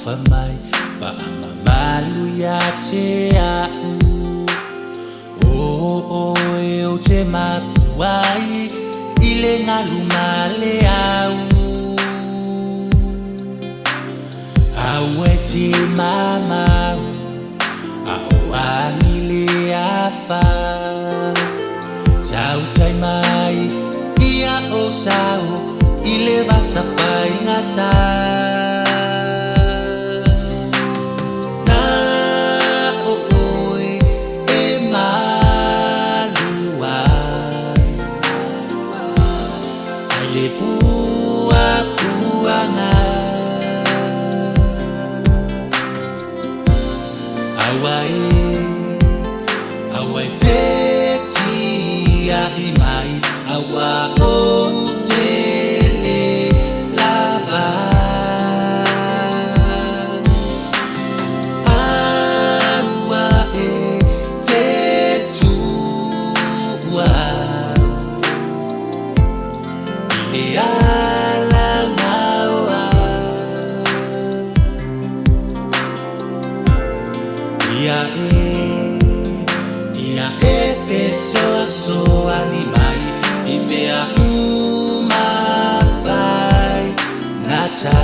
fa mai fa mamalu ya te au o eu te makuai ile ngalu male au e ti mama au anile afa tau tai mai ia o sao ile vasa fai ngata Awai te tia i mai awa o te le lava awa e te tua i le ala ngaua ia e feso so animai i mea umawhai ngata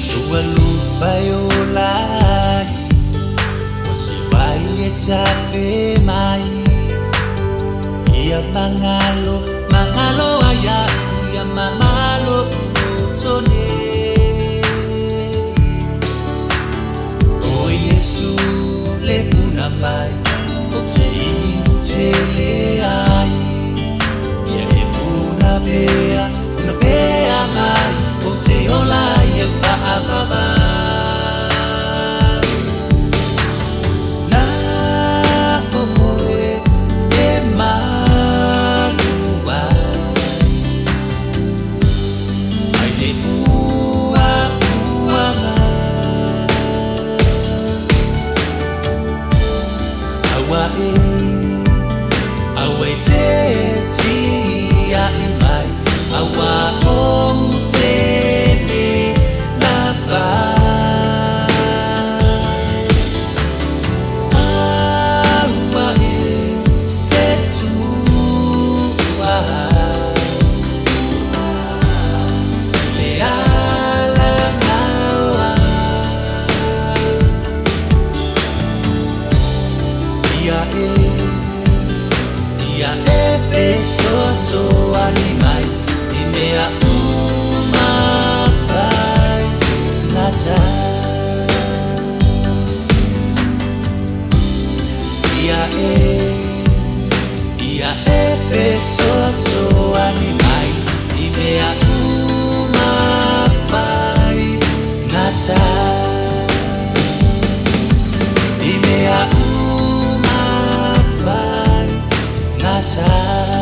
Tua lufai o lai Wasi wai e tafe mai Ia mangalo aya Ia mamalo utone O Yesu le puna mai O te inu te le ai Ia e puna bea mai O te ola e whaavava Awai te tia i mai awa o te le lava awa e te tua le ala ngaua Ia e feso so animai i mea umawhai ngata Ia e feso so animai i mea umawhai ngata I mea umawhai ngata